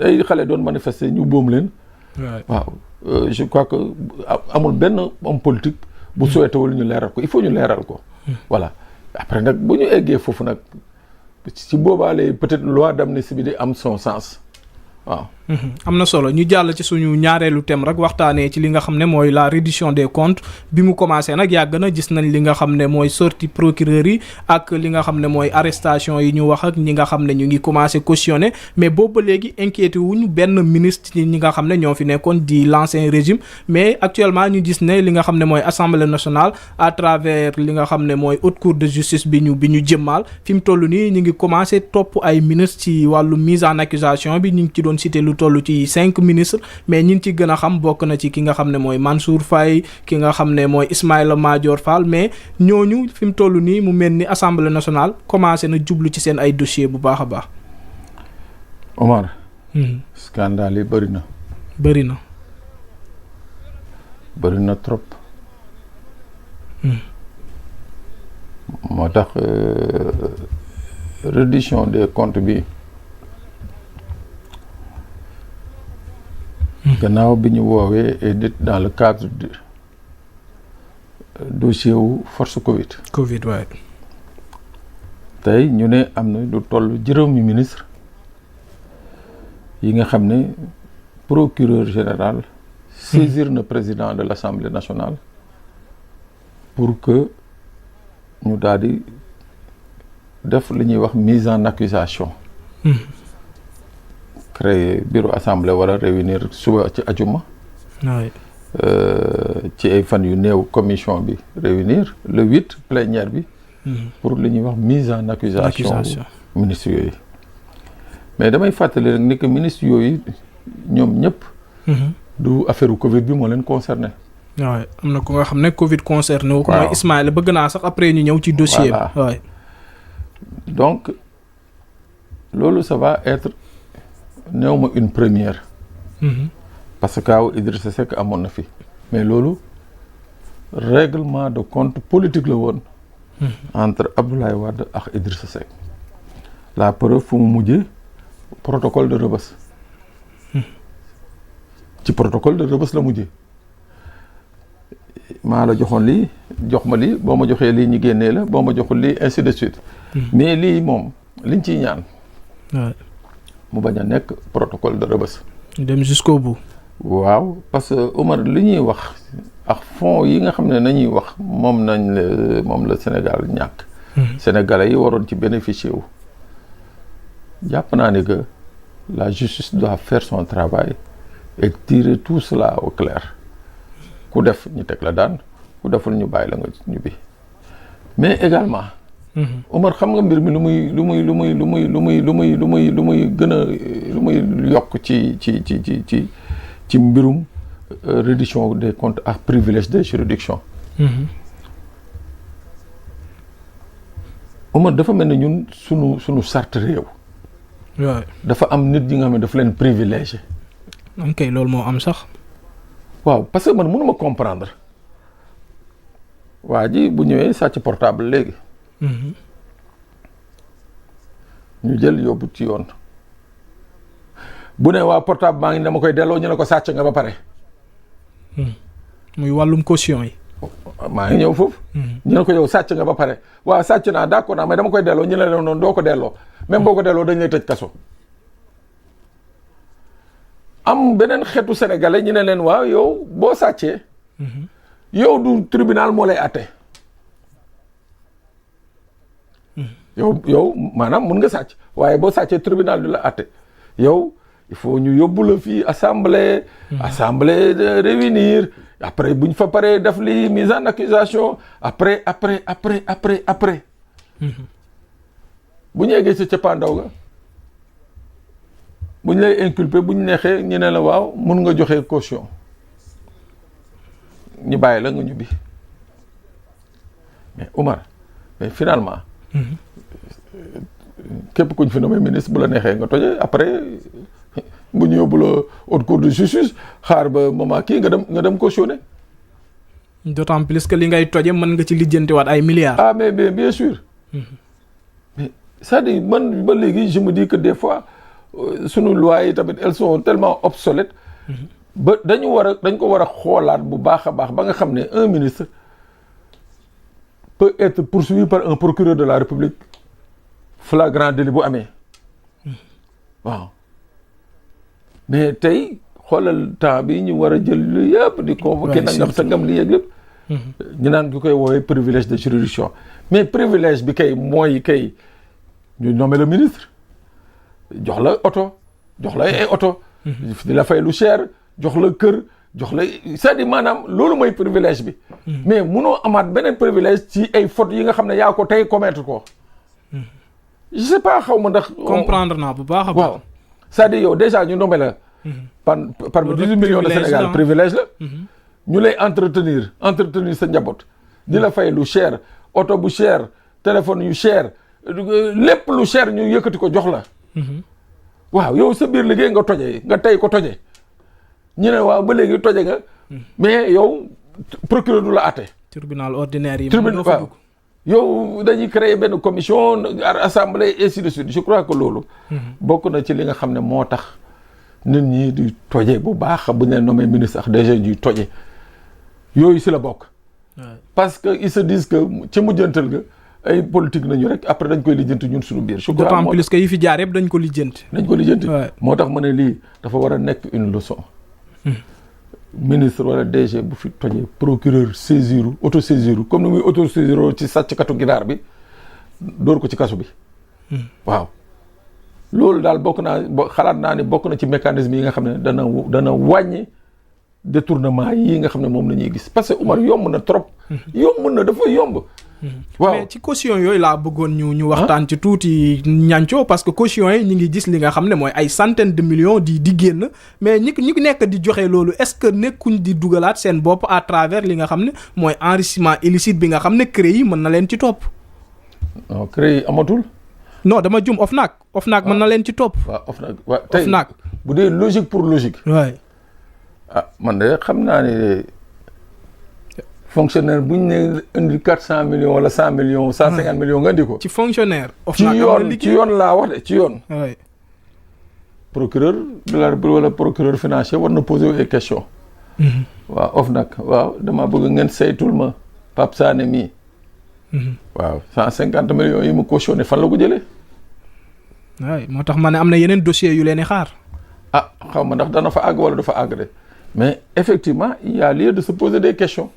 ay xale doon manifester ñu boom leen. waaw je crois que amul benn homme politique bu souhaité wul ñu leeral ko il faut ñu leeral ko. voilà après nag bu ñu eggee foofu nag ci boobaalee peut-être loi d'amnistie bi di am son sens. waaw. am na solo ñu jàll ci suñu ñaareelu thème rek waxtaanee ci li nga xam ne mooy la reddition des comptes bi mu commencé nag yàgg na gis nañ li nga xam ne mooy sortie procureur yi ak li nga xam ne mooy arrestation yi ñu wax ak ñi nga xam ne ñu ngi commencé cautionner mais boobu ba léegi inquiété wuñu benn ministre ñi nga xam ne ñoo fi nekkoon di l'ancien régime mais actuellement ñu gis ne li nga xam ne mooy assemblée nationale à travers li nga xam ne mooy haute cour de justice bi ñu jëmmaal fi mu toll nii ñu ngi commencé topp ay ministres ci wàllu mise en accusation bi ñu ngi ci doon cité lu toll ci 5 ministres mais ñi ci gën a xam bokk na ci ki nga xam ne mooy Mansour Faye ki nga xam ne mooy Ismaïla Madior Fall mais ñooñu fi mu toll nii mu mel ni assemblée nationale commencé na jublu ci seen ay dossier bu baax a baax. Omar. scandale yi bëri na. bëri na trop. moo tax reddition des comptes bi. gannaaw bi ñu woowee et dit dans le cadre du dossier wu force Covid waaye. tey ñu ne am na lu toll juróomi ministre yi nga xam ne procureur général saisir na président de l'Assemblée nationale pour que ñu daal di def li ñuy wax mise en accusation. créer bureau assemblée wala réunir suba ci ajuma. ci ay fan yu néew commission bi réunir le 8 plénière bi. pour li ñuy wax mise en accusation ministres yooyu. mais damay fàttali rek ni que ministres yooyu ñoom ñëpp. du affaire Covid bi moo leen concerné. waaw am na ko nga xam ne Covid concerné wu ko. mooy Ismaïla bëgg naa sax après ñu ñëw ci dossier bi. waaw donc loolu ça va être. néew ma une première. parce que kaaw Idrissa Seck amoon na fi. mais loolu règlement de compte politique la woon. entre Abdoulaye Wade ak Idrissa Seck. la preuve fu mu mujjee protocole de Rebeuss. ci protocole de Rebeuss la mujjee. maa la joxoon lii jox ma lii boo ma joxee lii ñu génnee la boo ma joxul lii ainsi de suite. mais lii moom liñ ciy ñaan. mu bañ a nekk protocole de Rebeuss. dem jusqu'au bout. waaw parce que Omar li ñuy wax ak fonds yi nga xam ne nañuy wax moom la Sénégal ñàkk. Sénégalais yi waroon ci bénéficier wu. jàpp naa ne que la justice doit faire son travail et tirer tout cela au clair. ku def ñu teg la daan ku deful ñu bàyyi la nga ñibbi mais également. Omar xam nga mbir mi lu muy gën a lu muy yokk ci mbirum reddition des comptes ak privilège des juridictions. Omar dafa mel ne ñun sunu charte réew. waaw dafa am nit ñi nga xam ne dafa leen privilégié. ok loolu moo am sax. waaw parce que man mënuma comprendre waa ji bu ñëwee sàcc portable léegi. ñu jël yóbbu ci yoon bu ne waa portable maa ngi dama koy delloo ñu ne ko sàcc nga ba pare. muy wàllum caution yi. maa ngi ñëw foofu. ñu ne ko yow sàcc nga ba pare waaw sàcc naa d'accord naa mais dama koy delloo ñu ne leen noonu doo ko delloo même boo ko delloo dañ lay tëj kaso. am beneen xeetu sénégalais ñu ne leen waaw yow boo sàccee. yow du tribunal moo lay àtte. yow maanaam mun nga sàcc waaye boo sàccee tribunal du la àtte yow il faut ñu yóbbu la fii assemblée. assemblée de réunir après bu ñu fa paree def li mise en accusation après. bu ñu eggee ci cappaandaw ga bu ñu lay inculpé bu ñu neexee ñu ne la waaw mun nga joxe caution ñu bàyyi la nga ñibbi mais Omar mais finalement. képp kuñ fi nommé ministre bu la neexee nga toje après bu ñu yóbbu la haute cour de justice xaar ba moment kii nga dem cautionné. d'autant plus que li ngay toje mën nga ci lijjantiwaat ay milliards. ah mais bien sûr. mais c'est-à-dire man ba léegi je me dis que des fois sunu lois yi tamit elles sont tellement obsolètes. ba dañ ko war a xoolaat bu baax a baax ba nga xam ne un ministre peut être poursuivi par un procureur de la République flagrant délit bu amee waaw mais tey xoolal temps bi ñu war a jël lu yëpp di convoquer nangam sangam li yëg lépp ñu naan ki koy woowee privilège de juridiction mais privilège bi kay mooy kay ñu nommer le ministre jox la oto jox la ay oto di la fay lu cher jox la kër jox la c'est-à-dire maanaam loolu mooy privilège bi mais munoo amaat beneen privilège ci ay fautes yi nga xam ne yaa ko tey commettre ko je sais pas xaw ma ndax comprendre naa bu baax a baax waaw c'est-à-dire yow déjà ñu nommé la parmi 18 millions de Sénégal privilège la ñu lay entretenir sa njaboot di la fay lu cher oto bu cher téléphone yu cher lépp lu cher ñu yëkkati ko jox la waaw yow sa biir liggéey nga tojee nga tey ko toje ñu ne waaw ba léegi toje nga mais yow procureur du la àtte tribunal ordinaire yi tribunal waaw yow dañuy créer benn commission assemblée ainsi de suite je crois que loolu bokk na ci li nga xam ne moo tax nit ñi di toje bu baax bu ñu leen nommé ministre ak DG di toje yooyu si la bokk parce que ils se disent que ci mujjantal ga ay politique nañu rek après dañ koy lijjanti ñun suñu biir. d'autant plus que yi fi jaar yëpp dañ ko lijjanti. moo tax ma ne lii dafa war a nekk une leçon. ministre wala DG bu fi tojee procureur saisiru auto-saisiru comme ni muy auto-saisiru ci sàcckatu ginaar bi dóor ko ci kaso bi. waaw loolu daal xalaat naa ni bokk na ci mécanisme yi nga xam ne dana wàññi détournement yi nga xam ne moom la ñuy gis parce que Umar yomb na trop. yomb na dafa yomb. waaw mais ci caution yooyu laa bëggoon ñu waxtaan ci tuuti ñancoo parce que caution yi ñu ngi gis li nga xam ne mooy ay centaines de millions di génn mais ñi nekk di joxe loolu est-ce que nekkuñ di dugalaat seen bopp à travers li nga xam ne mooy enrichissement illicite bi nga xam ne CREI yi mën na leen ci topp. non CREI yi amatul. non dama jum OFNAC mën na leen ci topp. waaw OFNAC tey bu dee logique pour logique. waay man de xam naa ne. fonctionnaire bu ñu ne indi 400 millions wala 100 millions 150 millions nga indi ko. ci fonctionnaire. ci yoon laa wax de ci yoon. oui. procureur de la République wala procureur financier war na poser ay questions. waaw OFNAC waaw dama bëgg ngeen saytul ma Pape Sané mii. waaw 150 millions yi mu cautionné fan la ko jëlee. oui moo tax ma ne am na yeneen dossiers yu leen di xaar. xaw ma ndax dana fa àgg wala du fa àgg de mais effectivement il y a lieu de se poser des questions.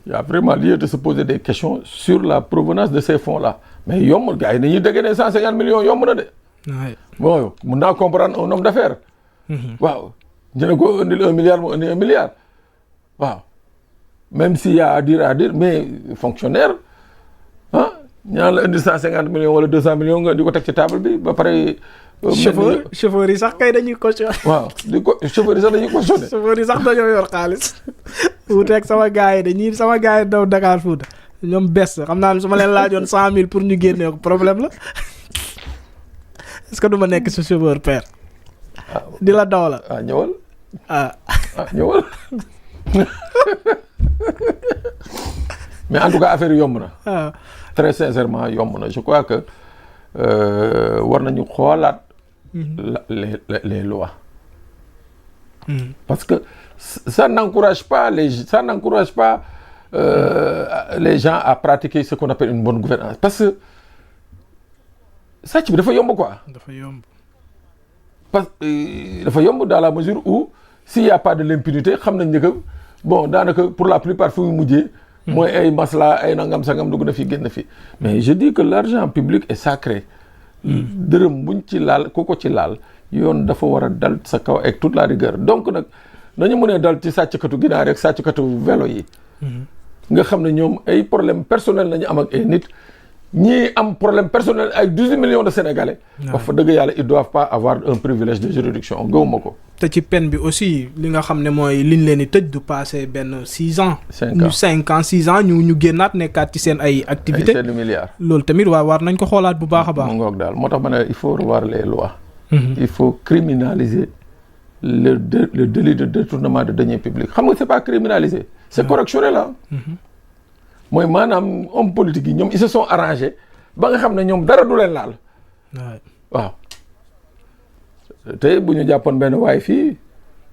Il y a vraiment lieu de se poser des questions sur la provenance de ces fonds-là. Mais yomb gars yi nañuy dégg ne 150 millions yomb na de. bon mun naa comprendre un homme d'affaires. waaw ñu ne ko indil 1 milliard mu indi 1 milliard. waaw même s'il y a à dire mais fonctionnaire ñaan la indil 150 millions wala 200 millions nga di ko teg ci table bi ba pare. chauffeur yi sax kay dañuy cautionné. waaw chauffeur yi sax dañuy cautionné. chauffeur yi sax dañoo yor xaalis. wuuteeg sama gars yi sama gars yi daw Dakar Fouta ñoom bes xam naa ne su ma leen laajoon 100 000 pour ñu génnee ko problème la est-ce que du ma nekk sa chauffeur père. di la daw la. ñëwal. ñëwal. mais en tout cas affaire yomb na. très sincèrement yomb na je crois que war nañu xoolaat. les lois. Parce que ça n'encourage pas les gens à pratiquer ce qu'on appelle une bonne gouvernance parce que sàcc bi dafa yomb quoi. dafa yomb. dafa yomb dans la mesure où s'il y a pas de l'impunité xam nañ ne que bon daanaka pour la plupart fu mu mujjee. mooy ay masla ay nangam sangam dugg na fi génn fi mais je dis que l'argent public est sacré. dërëm buñ ci laal ku ko ci laal yoon dafa war a dal sa kaw avec toute la rigueur donc nag nañu mënee dal ci sàcckatu ginaar rek sàcckatu vélo yi. nga xam ne ñoom ay problème personnel nañu am ak ay nit ñii am problème personnel ay 18 millions de sénégalais. wax fa dëgg yàlla ils doivent pas avoir un privilège de juridiction gëwuma ko. te ci peine bi aussi li nga xam ne mooy liñ leen di tëj du passé benn 6 ans. 5 ans 6 ans ñu génnaat nekkaat ci seen ay activités. ay milliards. loolu tamit war nañ ko xoolaat bu baax a baax. mu ngoog daal moo tax ma ne il faut revoir les lois. il faut criminaliser le délit de détournement de deniers publics xam nga c'est pas criminalisé. c'est correctionnel là. mooy maanaam homme politique yi ñoom ils se sont arrangés ba nga xam ne ñoom dara du leen laal. waaw tey bu ñu jàppoon benn waay fii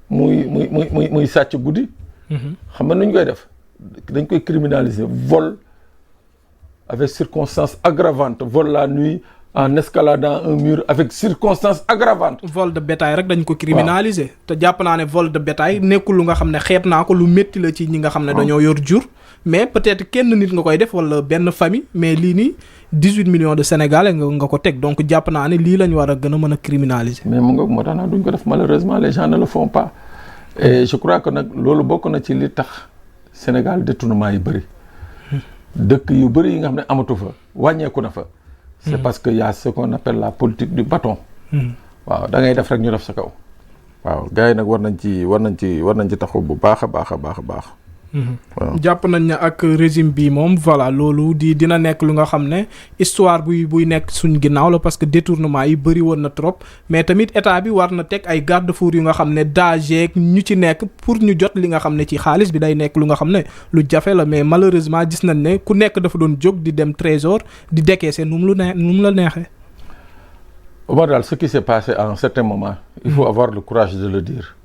muy sàcc guddi. xam nga nu ñu koy def dañ koy criminaliser vol avec circonstance aggravante vol la nuit en escaladant un mur avec circonstance aggravante. vol de bétail rek dañ ko criminaliser. te jàpp naa ne vol de bétail nekkul lu nga xam ne xeeb naa ko lu métti la ci ñi nga xam ne dañoo yor jur. mais peut-être kenn nit nga koy def wala benn famille mais lii nii 18 millions de Sénégalais nga ko teg donc jàpp naa ne lii lañ war a gën a mën a criminaliser. mais mu nga moo tax nag duñ ko def malheureusement les gens ne le font pas. et je crois que nag loolu bokk na ci li tax Sénégal détournement yi bëri. dëkk yu bëri yi nga xam ne amatu fa wàññeeku na fa. c'est parce que y a ce qu'on appelle la politique du bâton. waaw da ngay def rek ñu def sa kaw. waaw gars yi nag war nañ ci taxaw bu baax a baax a baax a baax. jàpp nañ ne ak régime bi moom voilà loolu dina nekk lu nga xam ne histoire buy nekk suñ ginnaaw la parce que détournement yi bëri woon na trop mais tamit état bi war na teg ay garde-fou yu nga xam ne dajeeg ñu ci nekk pour ñu jot li nga xam ne ci xaalis bi day nekk lu nga xam ne lu jafe la mais malheureusement gis nañ ne ku nekk dafa doon jóg di dem trésor di décaisser nu mu la neexee. Omar daal ce qui s'est passé à un certain moment il faut avoir le courage de le dire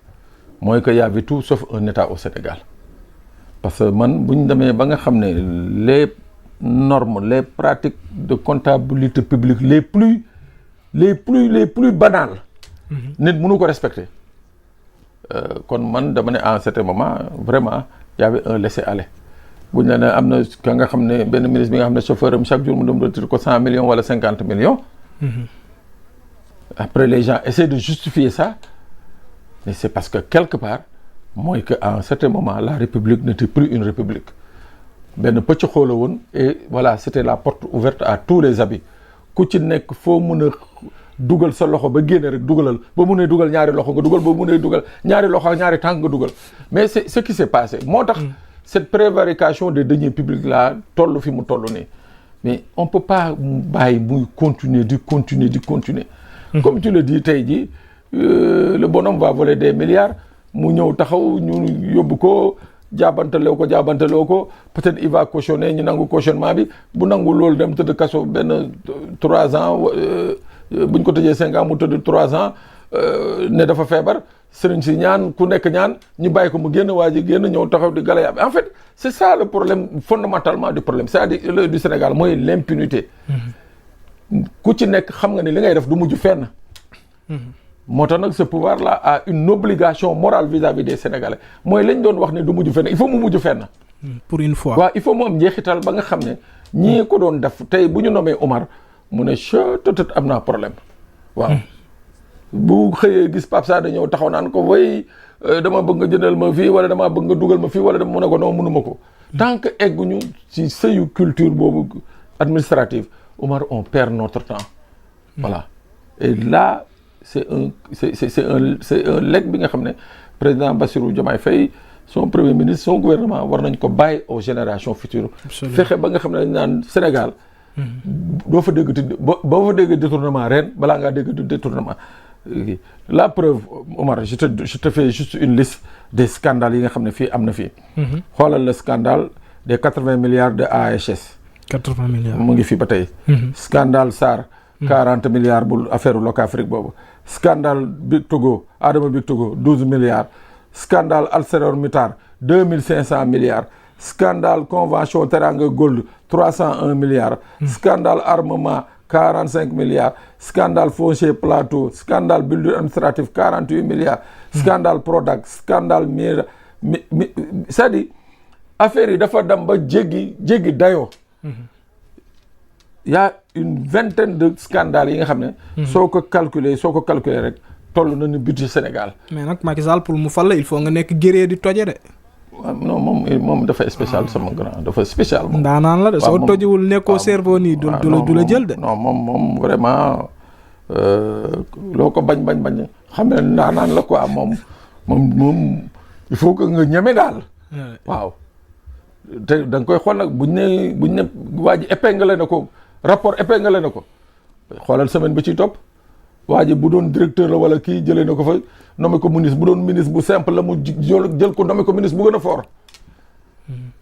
mooy que y avait tout sauf un état au Sénégal. parce que man bu ñu demee ba nga xam ne les normes les pratiques de comptabilité publique les plus banales. nit mënu ko respecter. kon man dama ne à un certain moment vraiment y avait un laisser-aller bu ñu la ne am na ka nga xam ne benn ministre bi nga xam ne chauffeur am chaque jour mu dem retraite ko 100 millions wala 50 millions. après les gens essaient de justifier ça mais c'est parce que quelque part. mooy que à un certain moment la république n'était plus une république benn pëcc xoola woon et voilà c'était la porte ouverte à tous les habits ku ci nekk foo mun a dugal sa loxo ba génne rek dugalal ba mun a dugal ñaari loxo nga dugal ba mun a dugal ñaari loxo ak ñaari tànk nga dugal mais c'est ce qui s'est passé moo tax cette prévarication des deniers publics là toll fi mu toll nii mais on peut pas bàyyi muy continuer comme tu le dis tey jii le bonhomme va voler des milliards mu ñëw taxaw ñu yóbbu ko jaabantaloo ko peut-être il va cautionner ñu nangu cautionnement bi bu nangu loolu dem tëdd kaso benn 3 ans buñ ko tëjee 5 ans mu tëdd 3 ans ne dafa feebar sëriñ si ñaan ku nekk ñaan ñu bàyyi ko mu génn waa ji génn ñëw taxaw di galaya en fait c'est ça le problème fondamentalement du problème c'est-à-dire du Sénégal mooy l'impunité. ku ci nekk xam nga ni li ngay def du mujj fenn. moo tax nag ce pouvoir là a une obligation morale vis-à-vis des Sénégalais mooy lañ doon wax ne du mujj fenn il faut mu mujj fenn. pour une fois waaw il faut mu am njeexital ba nga xam ne ñii ko doon def tey bu ñu nommé Omar mu ne chut am naa problème. waaw bu xëyee gis Pape Sané ñëw taxaw naan ko way dama bëgg nga jëndal ma fii wala dama bëgg nga dugal ma fii wala dama mën a ko non mënuma ko. tant que egguñu ci sëyu culture boobu administrative Omar on perd notre temps. voilà et là. c'est un legs bi nga xam ne président Bassirou Diomaye Faye son premier ministre son gouvernement war nañ ko bàyyi aux générations futures. fexe ba nga xam ne dañ naan Sénégal. doo fa dégg boo fa dégg détournement ren balaa ngaa dégg détournement. la preuve Omar je te fais juste une liste des scandales yi nga xam ne fii am na fii. xoolal le scandale des 80 milliards de AHS. 80 milliards mu ngi fii ba tey. scandale SAR. 40 milliards bu affaire Locafrique boobu. scandale Big Togo Adama Big Togo 12 milliards. scandale ArcelorMittal 2500 milliards. scandale convention Teranga Gold 301 milliards. scandale armement 45 milliards. scandale foncier plateau. scandale building administratif 48 milliards. scandale Prodac scandale Mira c'est-à-dire affaire yi dafa dem ba jéggi dayoo. y a une vingtaine de scandales yi nga xam ne. soo ko calculer rek toll na ni budget Sénégal. mais nag Macky Sall pour mu fal la il faut nga nekk géré di toje de. non moom dafa spécial sama grand dafa spécial. moom ndaanaan la de soo tojewul nekkoo cerveau nii du la jël de. non moom vraiment loo ko bañ xam ne ndaanaan la quoi moom il faut que nga ñeme daal. waaw te da nga koy xool nag buñ ne waa ji épinglé na ko. rapport épinglé na ko xoolal semaine bi ciy topp waa ji bu doon directeur la wala kii jëlee na ko fa nommé ko ministre bu doon ministre bu simple la mu jël ko nommé ko ministre bu gën a fort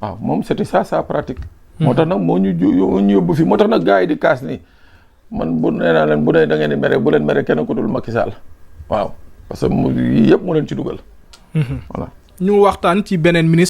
waaw moom c'était ça sa pratique. moo tax nag moo ñu yóbbu fi moo tax nag gars yi di kaas nii man bu nee naa leen bu dee da ngeen di mere bu leen mere kenn ku dul Macky Sall. waaw parce que yii yëpp mu leen ci dugal. Voilà. ñu waxtaan ci beneen ministre.